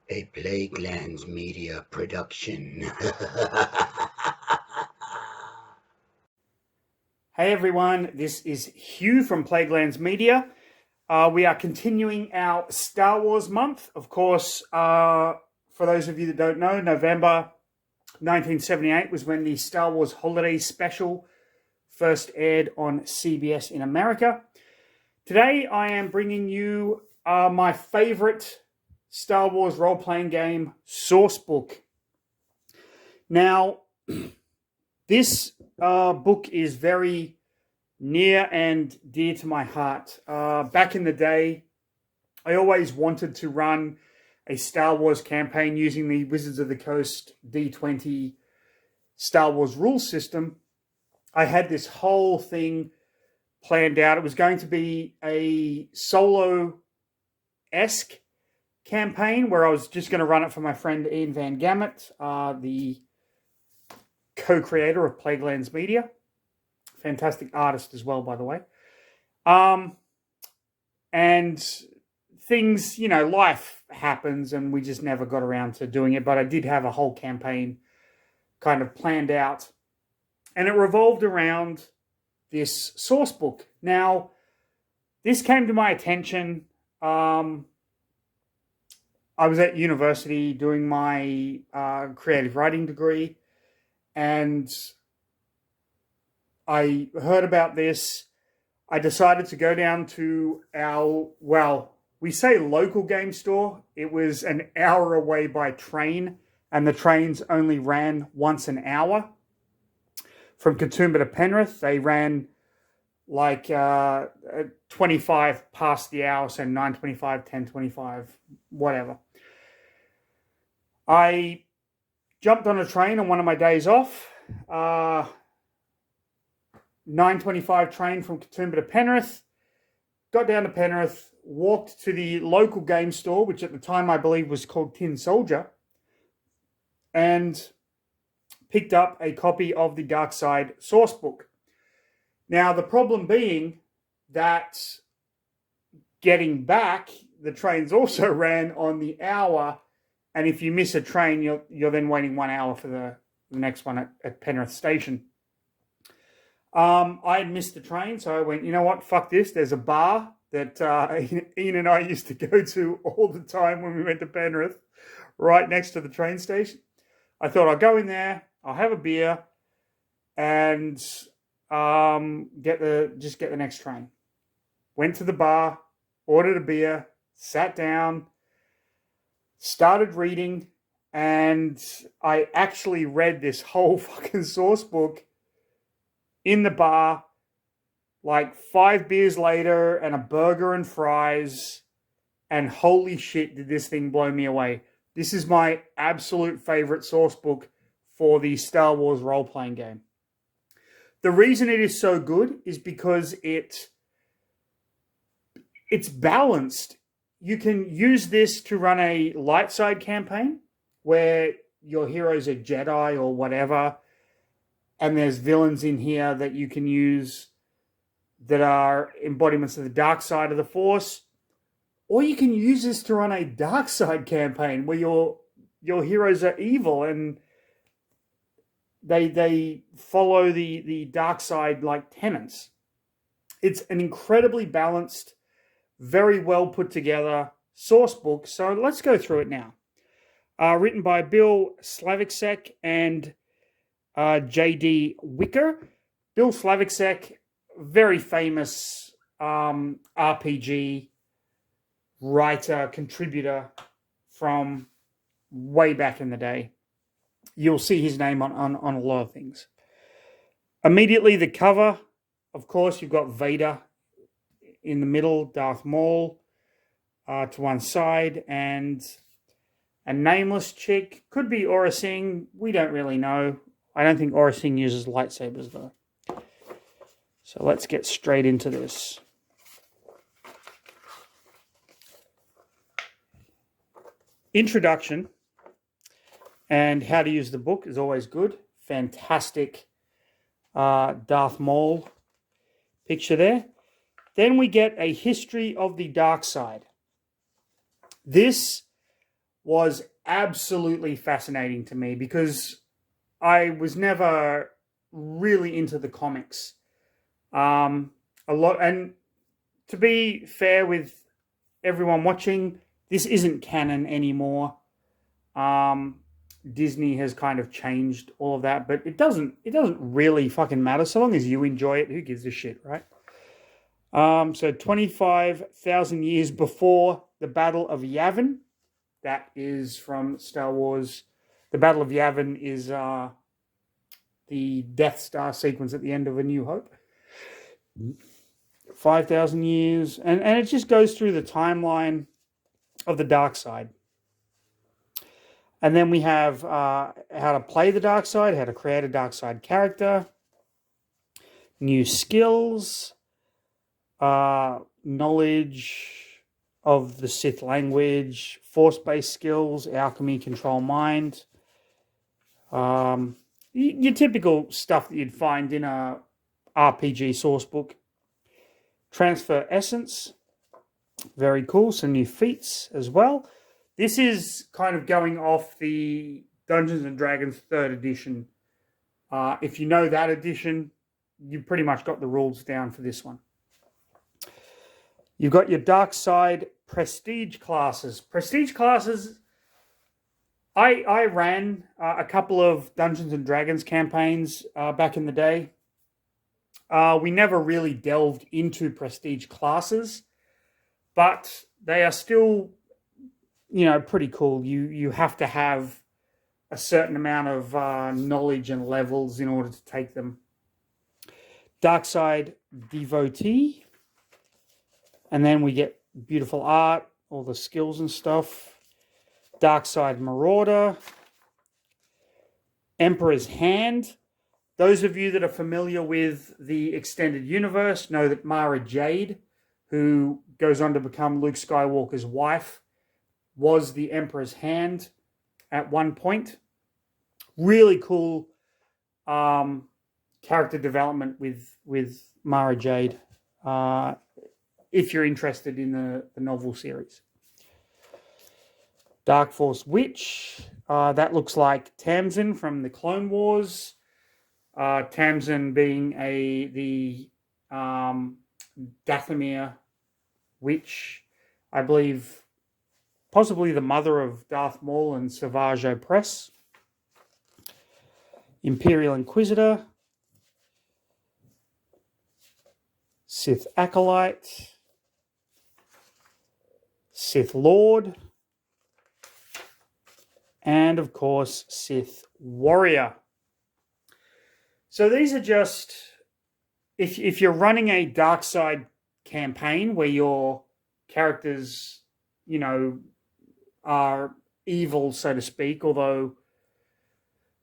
A Plaguelands Media production. Hey everyone, this is Hugh from Plaguelands Media. We are continuing our Star Wars month. Of course, for those of you that don't know, November 1978 was when the Star Wars Holiday Special first aired on CBS in America. Today I am bringing you my favorite Star Wars role-playing game, Sourcebook. Now, this book is very near and dear to my heart. Back in the day, I always wanted to run a Star Wars campaign using the Wizards of the Coast D20 Star Wars rule system. I had this whole thing planned out. It was going to be a solo-esque campaign where I was just going to run it for my friend Ian Van Gamet, the co-creator of Plaguelands Media. Fantastic artist as well, by the way. And things, life happens and we just never got around to doing it. But I did have a whole campaign kind of planned out. And it revolved around this source book. Now, this came to my attention. I was at university doing my creative writing degree. And I heard about this. I decided to go down to we say local game store. It was an hour away by train, and the trains only ran once an hour. From Katoomba to Penrith, they ran like 25 past the hour, so 9:25, 10:25, whatever. I jumped on a train on one of my days off. 9:25 train from Katoomba to Penrith. Got down to Penrith, walked to the local game store, which at the time I believe was called Tin Soldier, and picked up a copy of the Dark Side Sourcebook. Now, the problem being that getting back, the trains also ran on the hour, and if you miss a train, you're then waiting 1 hour for the next one at Penrith Station. I had missed the train, so I went, you know what, fuck this. There's a bar that Ian and I used to go to all the time when we went to Penrith, right next to the train station. I thought I'll go in there, I'll have a beer, and get the next train. Went to the bar, ordered a beer, sat down, started reading, and I actually read this whole fucking source book in the bar, like 5 beers later and a burger and fries, and holy shit, did this thing blow me away. This is my absolute favorite source book for the Star Wars role-playing game. The reason it is so good is because it's balanced. You can use this to run a light side campaign where your heroes are Jedi or whatever, and there's villains in here that you can use that are embodiments of the dark side of the Force. Or you can use this to run a dark side campaign where your heroes are evil and they follow the dark side like tenets. It's an incredibly balanced, very well put together source book. So let's go through it now. Written by Bill Slavicsek and J.D. Wicker. Bill Slavicsek, very famous RPG writer, contributor from way back in the day. You'll see his name on a lot of things. Immediately the cover, of course, you've got Vader in the middle, Darth Maul to one side, and a nameless chick. Could be Aura Singh. We don't really know. I don't think Aura Singh uses lightsabers, though. So let's get straight into this. Introduction and how to use the book is always good. Fantastic Darth Maul picture there. Then we get a history of the dark side. This was absolutely fascinating to me because I was never really into the comics. A lot, and to be fair with everyone watching, this isn't canon anymore. Disney has kind of changed all of that, but it doesn't really fucking matter so long as you enjoy it. Who gives a shit, right? So 25,000 years before the Battle of Yavin, that is from Star Wars. The Battle of Yavin is the Death Star sequence at the end of A New Hope. 5,000 years, and it just goes through the timeline of the dark side. And then we have how to play the dark side, how to create a dark side character, new skills, knowledge of the Sith language, force-based skills, alchemy, control mind. Your typical stuff that you'd find in a RPG source book. Transfer essence. Very cool. Some new feats as well. This is kind of going off the Dungeons & Dragons 3rd edition. If you know that edition, you pretty much got the rules down for this one. You've got your dark side prestige classes. Prestige classes, I ran a couple of Dungeons & Dragons campaigns back in the day. We never really delved into prestige classes, but they are still, pretty cool. You have to have a certain amount of knowledge and levels in order to take them. Dark side devotee. And then we get beautiful art, all the skills and stuff. Dark side marauder. Emperor's hand. Those of you that are familiar with the extended universe know that Mara Jade, who goes on to become Luke Skywalker's wife, was the Emperor's hand at one point. Really cool character development with Mara Jade, if you're interested in the novel series. Dark Force Witch. That looks like Tamsin from the Clone Wars. Tamsin being the Dathomir witch, I believe, possibly the mother of Darth Maul and Savage Opress. Imperial Inquisitor. Sith Acolyte. Sith Lord. And, of course, Sith Warrior. So these are just, if you're running a dark side campaign where your characters, are evil, so to speak, although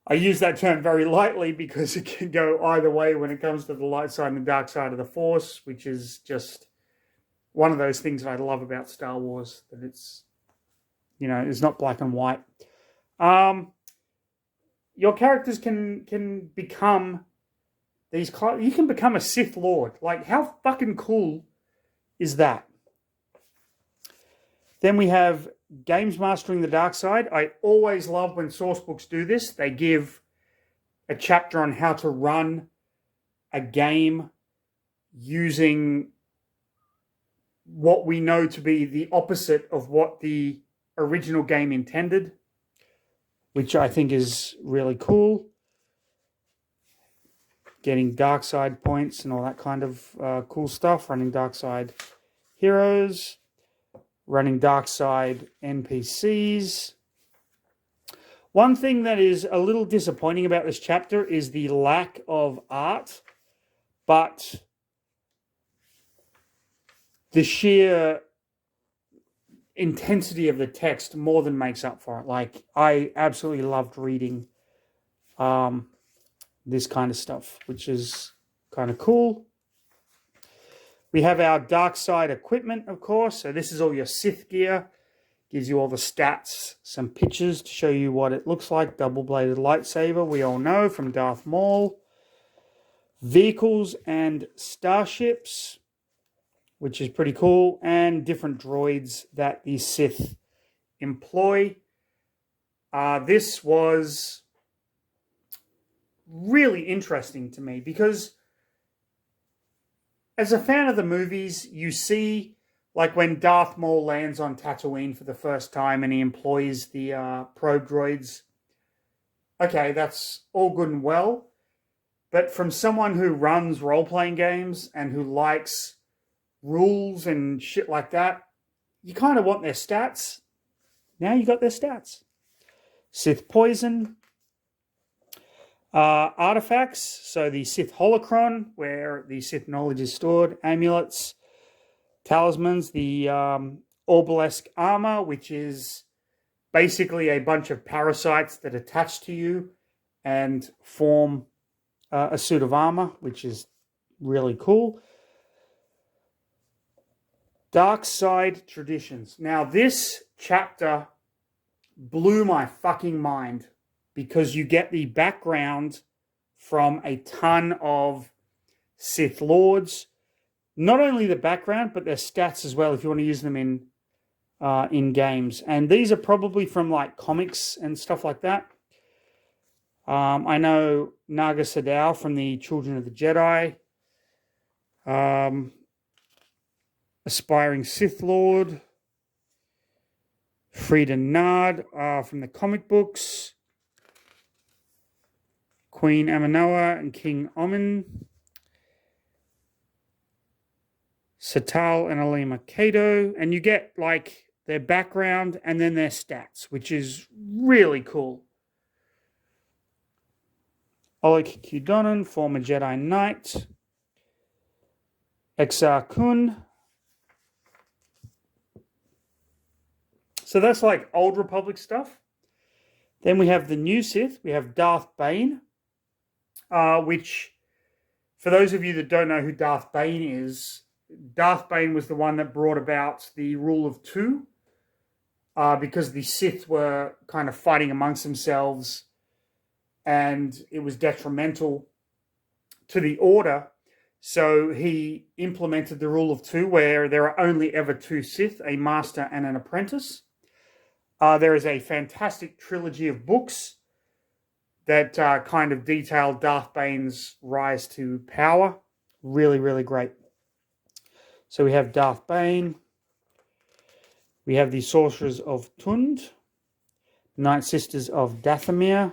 I use that term very lightly because it can go either way when it comes to the light side and the dark side of the Force, which is just one of those things that I love about Star Wars, that it's, it's not black and white. Your characters can become these. You can become a Sith Lord. Like, how fucking cool is that? Then we have Games Mastering the Dark Side. I always love when sourcebooks do this. They give a chapter on how to run a game using what we know to be the opposite of what the original game intended, which I think is really cool. Getting dark side points and all that kind of cool stuff. Running dark side heroes. Running dark side NPCs. One thing that is a little disappointing about this chapter is the lack of art, but the sheer intensity of the text more than makes up for it. Like, I absolutely loved reading this kind of stuff, which is kind of cool. We have our dark side equipment, of course. So this is all your Sith gear. Gives you all the stats, some pictures to show you what it looks like. Double-bladed lightsaber, we all know, from Darth Maul. Vehicles and starships, which is pretty cool. And different droids that the Sith employ. this was really interesting to me because as a fan of the movies, you see, like when Darth Maul lands on Tatooine for the first time and he employs the probe droids. Okay, that's all good and well. But from someone who runs role-playing games and who likes rules and shit like that, you kind of want their stats. Now you got their stats. Sith poison. Artifacts, so the Sith holocron, where the Sith knowledge is stored. Amulets. Talismans, the Orbalesque armor, which is basically a bunch of parasites that attach to you and form a suit of armor, which is really cool. Dark Side Traditions. Now, this chapter blew my fucking mind because you get the background from a ton of Sith Lords. Not only the background, but their stats as well, if you want to use them in games. And these are probably from like comics and stuff like that. I know Naga Sadao from the Children of the Jedi. Aspiring Sith Lord. Frida Nard from the comic books. Queen Aminoa and King Omin. Satal and Alima Kato. And you get like their background and then their stats, which is really cool. Oleg Kudonin, former Jedi Knight. Exar Kun. So that's like Old Republic stuff. Then we have the new Sith. We have Darth Bane, which, for those of you that don't know who Darth Bane is, Darth Bane was the one that brought about the rule of two, because the Sith were kind of fighting amongst themselves and it was detrimental to the Order. So he implemented the rule of two where there are only ever two Sith, a master and an apprentice. There is a fantastic trilogy of books that kind of detail Darth Bane's rise to power. Really, really great. So we have Darth Bane. We have the Sorcerers of Tund. Night Sisters of Dathomir.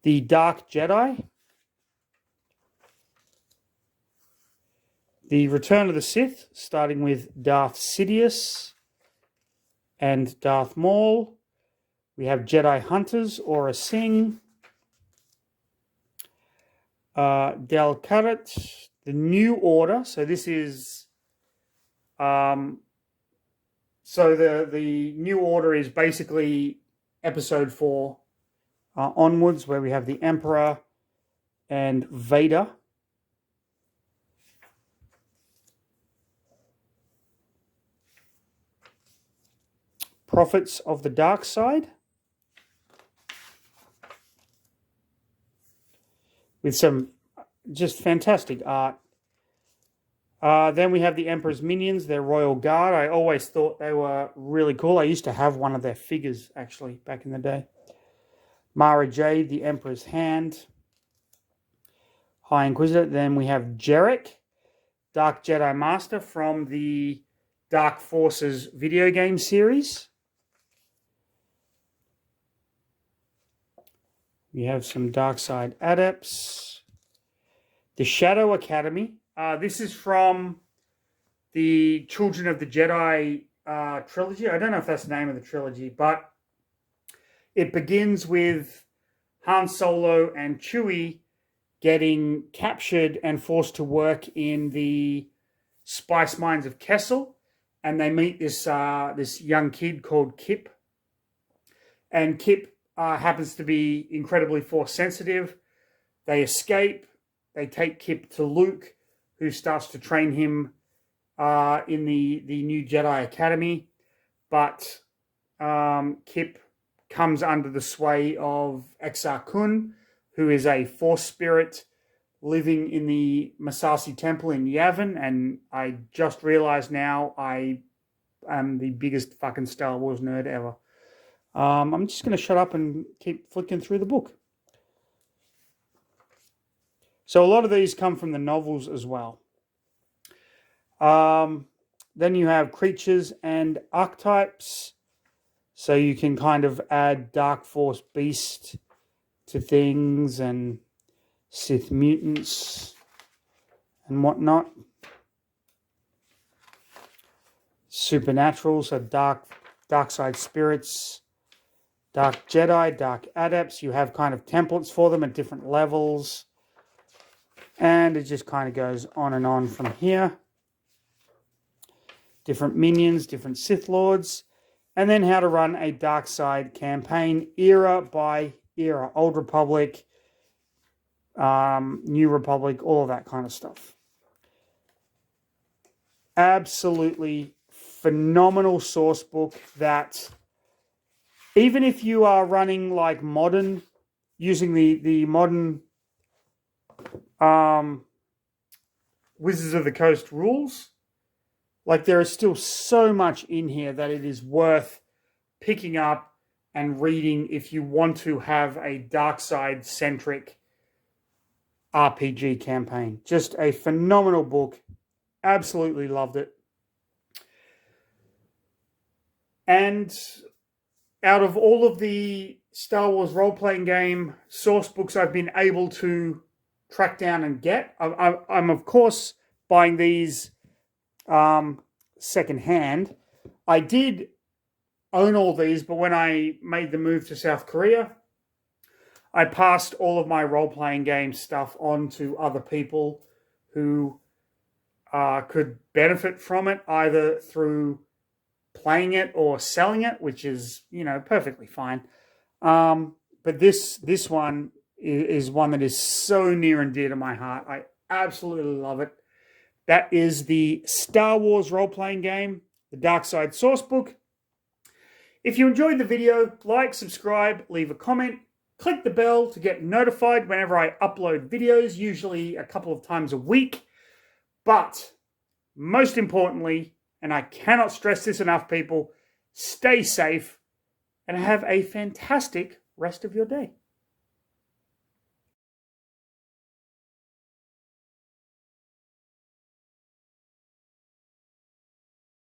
The Dark Jedi. The Return of the Sith, starting with Darth Sidious and Darth Maul. We have Jedi Hunters, Aura Singh. Del Karat, the New Order. So this is... so the New Order is basically episode 4 onwards, where we have the Emperor and Vader. Prophets of the Dark Side, with some just fantastic art. Then we have the Emperor's Minions, their Royal Guard. I always thought they were really cool. I used to have one of their figures, actually, back in the day. Mara Jade, the Emperor's Hand. High Inquisitor. Then we have Jarek, Dark Jedi Master from the Dark Forces video game series. We have some Dark Side Adepts. The Shadow Academy. This is from the Children of the Jedi trilogy. I don't know if that's the name of the trilogy, but it begins with Han Solo and Chewie getting captured and forced to work in the spice mines of Kessel. And they meet this young kid called Kip. And Kip happens to be incredibly force sensitive. They escape. They take Kip to Luke, who starts to train him in the new Jedi Academy. But Kip comes under the sway of Exar Kun, who is a force spirit living in the Masasi Temple in Yavin. And I just realized now I am the biggest fucking Star Wars nerd ever. I'm just going to shut up and keep flicking through the book. So a lot of these come from the novels as well. Then you have creatures and archetypes. So you can kind of add Dark Force Beast to things and Sith mutants and whatnot. Supernatural, so dark side spirits, dark Jedi, dark adepts. You have kind of templates for them at different levels. And it just kind of goes on and on from here. Different minions, different Sith Lords. And then how to run a dark side campaign era by era. Old Republic, New Republic, all of that kind of stuff. Absolutely phenomenal source book that even if you are running like modern, using the modern Wizards of the Coast rules, like there is still so much in here that it is worth picking up and reading if you want to have a dark side centric RPG campaign. Just a phenomenal book. Absolutely loved it. And out of all of the Star Wars role-playing game source books I've been able to track down and get, I'm of course buying these secondhand. I did own all these, but when I made the move to South Korea, I passed all of my role-playing game stuff on to other people who could benefit from it, either through playing it or selling it, which is, perfectly fine. But this one is one that is so near and dear to my heart. I absolutely love it. That is the Star Wars role-playing game, the Dark Side Sourcebook. If you enjoyed the video, like, subscribe, leave a comment, click the bell to get notified whenever I upload videos, usually a couple of times a week. But most importantly, and I cannot stress this enough, people, stay safe and have a fantastic rest of your day.